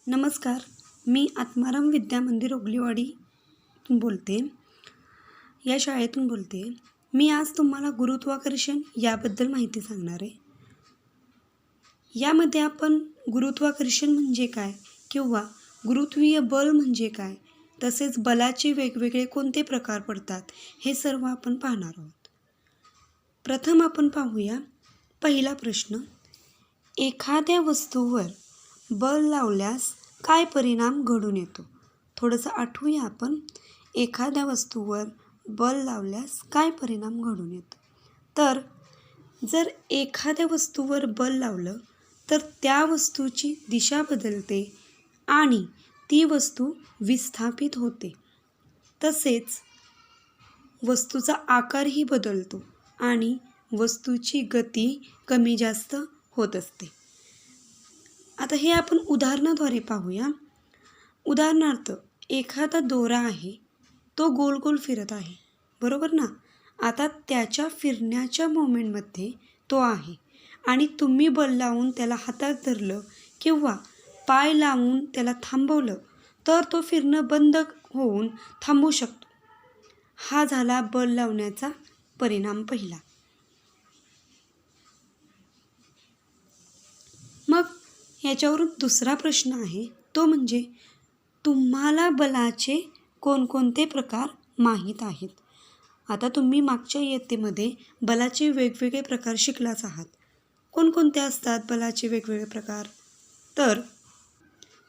नमस्कार. मी आत्माराम विद्या मंदिर ओगलेवाडीतून बोलते. या शाळेतून बोलते. मी आज तुम्हाला गुरुत्वाकर्षण याबद्दल माहिती सांगणार आहे. यामध्ये आपण गुरुत्वाकर्षण म्हणजे काय किंवा गुरुत्वीय बल म्हणजे काय, तसेच बलाचे वेगवेगळे कोणते प्रकार पडतात हे सर्व आपण पाहणार आहोत. प्रथम आपण पाहूया पहिला प्रश्न. एखाद्या वस्तूवर बल लावल्यास काय परिणाम घडून येतो? थोडंसं आठवूया आपण. एखाद्या वस्तूवर बल लावल्यास काय परिणाम घडून येतो? तर जर एखाद्या वस्तूवर बल लावलं तर त्या वस्तूची दिशा बदलते आणि ती वस्तू विस्थापित होते. तसेच वस्तूचा आकारही बदलतो आणि वस्तूची गती कमी जास्त होत असते. आता हे आपण उदाहरणाद्वारे पाहूया. उदाहरणार्थ, एखादा दोरा आहे, तो गोल गोल फिरत आहे, बरोबर ना? आता त्याच्या फिरण्याच्या मोमेंटमध्ये तो आहे आणि तुम्ही बल लावून त्याला हातात धरलं किंवा पाय लावून त्याला थांबवलं तर तो फिरणं बंद होऊन थांबू शकतो. हा झाला बल लावण्याचा परिणाम पहिला. मग याच्यावरून दुसरा प्रश्न आहे, तो म्हणजे तुम्हाला बलाचे कोणकोणते प्रकार माहीत आहेत? आता तुम्ही मागच्या इयत्तेमध्ये बलाचे वेगवेगळे प्रकार शिकलाच आहात. कोणकोणते असतात बलाचे वेगवेगळे प्रकार? तर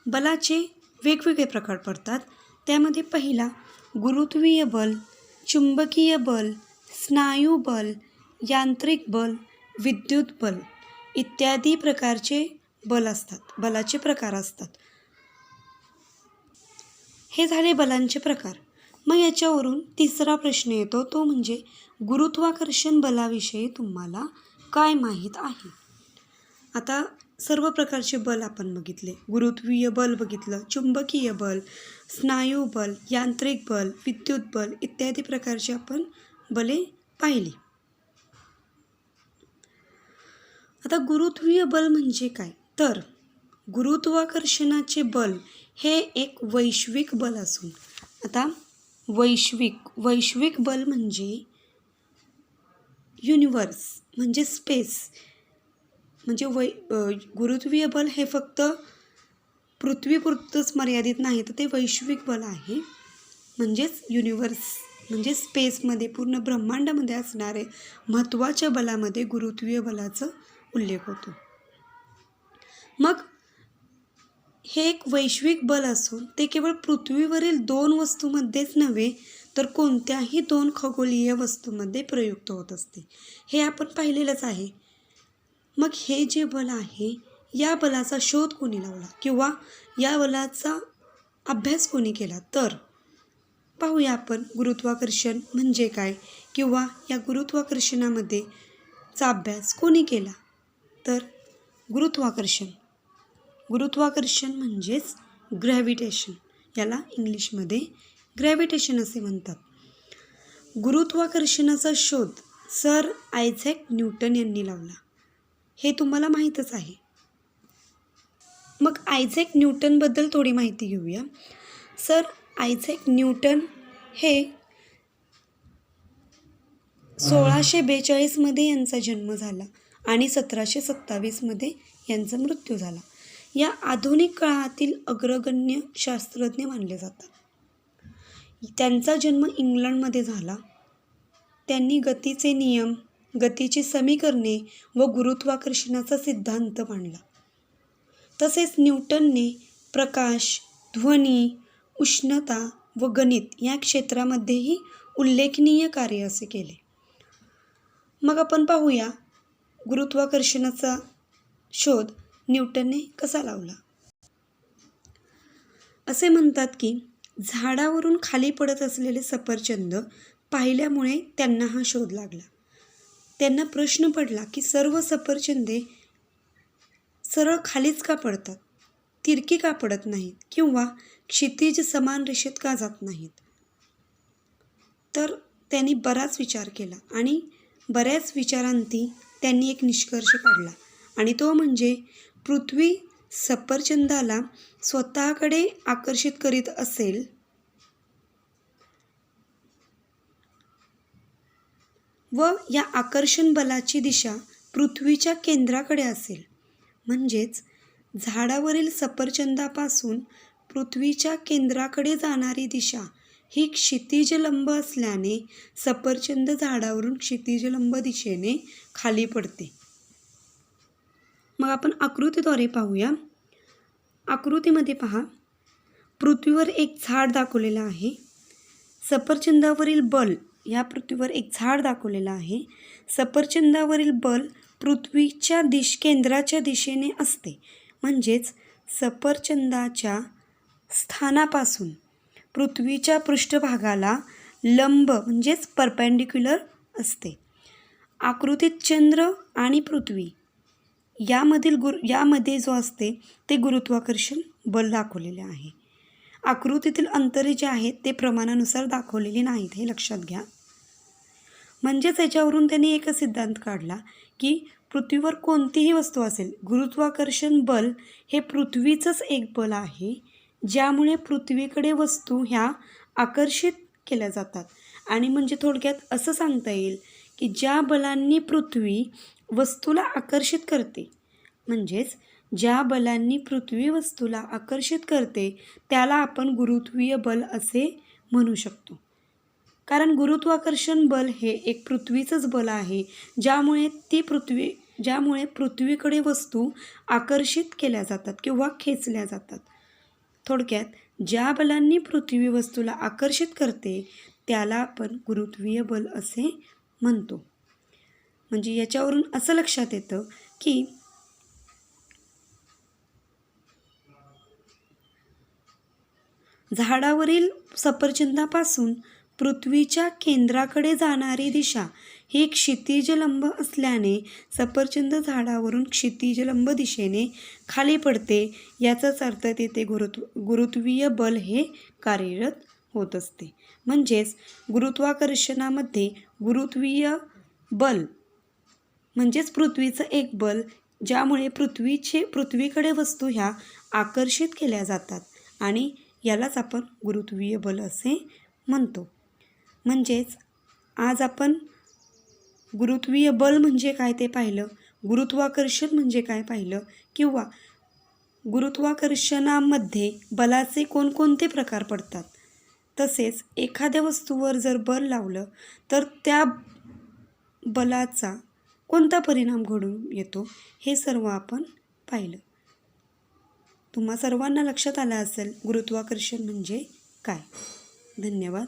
बलाचे वेगवेगळे प्रकार पडतात. त्यामध्ये पहिला गुरुत्वीय बल, चुंबकीय बल, स्नायू बल, यांत्रिक बल, विद्युत बल इत्यादी प्रकारचे बल असतात, बलाचे प्रकार असतात. हे झाले बलांचे प्रकार. मग याच्यावरून तिसरा प्रश्न येतो, तो म्हणजे गुरुत्वाकर्षण बलाविषयी तुम्हाला काय माहीत आहे? आता सर्व प्रकारचे बल आपण बघितले. गुरुत्वीय बल बघितलं, चुंबकीय बल, स्नायू बल, यांत्रिक बल, विद्युत बल इत्यादी प्रकारचे आपण बले पाहिली. आता गुरुत्वीय बल म्हणजे काय? तर गुरुत्वाकर्षणाचे बल हे एक वैश्विक बल असून, आता वैश्विक बल म्हणजे युनिवर्स म्हणजे स्पेस, म्हणजे गुरुत्वीय बल हे फक्त पृथ्वीपुरतंच मर्यादित नाही, तर ते वैश्विक बल आहे. म्हणजेच युनिवर्स म्हणजे स्पेसमध्ये पूर्ण ब्रह्मांडामध्ये असणारे महत्त्वाच्या बलामध्ये गुरुत्वीय बलाचा उल्लेख होतो. मग हे एक वैश्विक बल असून ते केवळ पृथ्वीवरील 2 वस्तूमध्येच नव्हे तर कोणत्याही 2 खगोलीय वस्तूमध्ये प्रयुक्त होत असते. हे आपण पाहिलेलंच आहे. मग हे जे बल आहे, या बलाचा शोध कोणी लावला किंवा या बलाचा अभ्यास कोणी केला? तर पाहूया आपण गुरुत्वाकर्षण म्हणजे काय किंवा या गुरुत्वाकर्षणामध्ये चा अभ्यास कोणी केला? तर गुरुत्वाकर्षण म्हणजेच ग्रॅव्हिटेशन, याला इंग्लिशमध्ये ग्रॅव्हिटेशन असे म्हणतात. गुरुत्वाकर्षणाचा शोध सर आयझॅक न्यूटन यांनी लावला. हे तुम्हाला माहीतच आहे. मग आयझॅक न्यूटनबद्दल थोडी माहिती घेऊया. सर आयझॅक न्यूटन हे 1642 यांचा जन्म झाला आणि 1727 यांचा मृत्यू झाला. या आधुनिक काळातील अग्रगण्य शास्त्रज्ञ मानले जातात. त्यांचा जन्म इंग्लंडमध्ये झाला. त्यांनी गतीचे नियम, गतीची समीकरणे व गुरुत्वाकर्षणाचा सिद्धांत मांडला. तसेच न्यूटनने प्रकाश, ध्वनी, उष्णता व गणित या क्षेत्रामध्येही उल्लेखनीय कार्य असे केले. मग आपण पाहूया गुरुत्वाकर्षणाचा शोध न्यूटनने कसा लावला. असे म्हणतात की झाडावरून खाली पडत असलेले सफरचंद पाहिल्यामुळे त्यांना हा शोध लागला. त्यांना प्रश्न पडला की सर्व सफरचंदे सरळ खालीच का पडतात, तिरकी का पडत नाहीत किंवा क्षितिज समान रेषेत का जात नाहीत? तर त्यांनी बराच विचार केला आणि बऱ्याच विचारांती त्यांनी एक निष्कर्ष काढला आणि तो म्हणजे पृथ्वी सफरचंदाला स्वतःकडे आकर्षित करीत असेल व या आकर्षण बलाची दिशा पृथ्वीच्या केंद्राकडे असेल, म्हणजेच झाडावरील सफरचंदापासून पृथ्वीच्या केंद्राकडे जाणारी दिशा ही क्षितिजलंब असल्याने सफरचंद झाडावरून क्षितिजलंब दिशेने खाली पडते. मग आपण आकृतीद्वारे पाहूया. आकृतीमध्ये पहा, पृथ्वीवर एक झाड दाखवलेलं आहे. सफरचंदावरील बल, या पृथ्वीवर एक झाड दाखवलेलं आहे. सफरचंदावरील बल पृथ्वीच्या केंद्राच्या दिशेने असते, म्हणजेच सफरचंदाच्या स्थानापासून पृथ्वीच्या पृष्ठभागाला लंब म्हणजेच परपेंडिक्युलर असते. आकृतीत चंद्र आणि पृथ्वी यामध्ये जो असते ते गुरुत्वाकर्षण बल दाखवलेले आहे. आकृतीतील अंतरे जे आहेत ते प्रमाणानुसार दाखवलेली नाहीत, हे लक्षात घ्या. म्हणजेच याच्यावरून त्यांनी एक सिद्धांत काढला की पृथ्वीवर कोणतीही वस्तू असेल, गुरुत्वाकर्षण बल हे पृथ्वीचंच एक बल आहे, ज्यामुळे पृथ्वीकडे वस्तू ह्या आकर्षित केल्या जातात. आणि म्हणजे थोडक्यात असं सांगता येईल की ज्या बलांनी पृथ्वी वस्तूला आकर्षित करते, म्हणजेच ज्या बलांनी पृथ्वी वस्तूला आकर्षित करते त्याला आपण गुरुत्वीय बल असे म्हणू शकतो. कारण गुरुत्वाकर्षण बल हे एक पृथ्वीचंच बल आहे, ज्यामुळे पृथ्वीकडे वस्तू आकर्षित केल्या जातात किंवा खेचल्या जातात. थोडक्यात ज्या बलांनी पृथ्वी वस्तूला आकर्षित करते त्याला आपण गुरुत्वीय बल असे म्हणतो. म्हणजे याच्यावरून असं लक्षात येतं की झाडावरील सफरचंदापासून पृथ्वीच्या केंद्राकडे जाणारी दिशा ही क्षितिजलंब असल्याने सफरचंद झाडावरून क्षितिजलंब दिशेने खाली पडते. याचाच अर्थ तेथे गुरुत्वीय बल हे कार्यरत होत असते. म्हणजेच गुरुत्वाकर्षणामध्ये गुरुत्वीय बल म्हणजेच पृथ्वीचं एक बल, ज्यामुळे पृथ्वीकडे वस्तू ह्या आकर्षित केल्या जातात आणि यालाच आपण गुरुत्वीय बल असे म्हणतो. म्हणजेच आज आपण गुरुत्वीय बल म्हणजे काय ते पाहिलं, गुरुत्वाकर्षण म्हणजे काय पाहिलं, किंवा गुरुत्वाकर्षणामध्ये बलाचे कोणकोणते प्रकार पडतात, तसेच एखाद्या वस्तूवर जर बल लावलं तर त्या बलाचा कोणता परिणाम घडून येतो हे सर्व आपण पाहिलं. तुम्हा सर्वांना लक्षात आलं असेल गुरुत्वाकर्षण म्हणजे काय. धन्यवाद.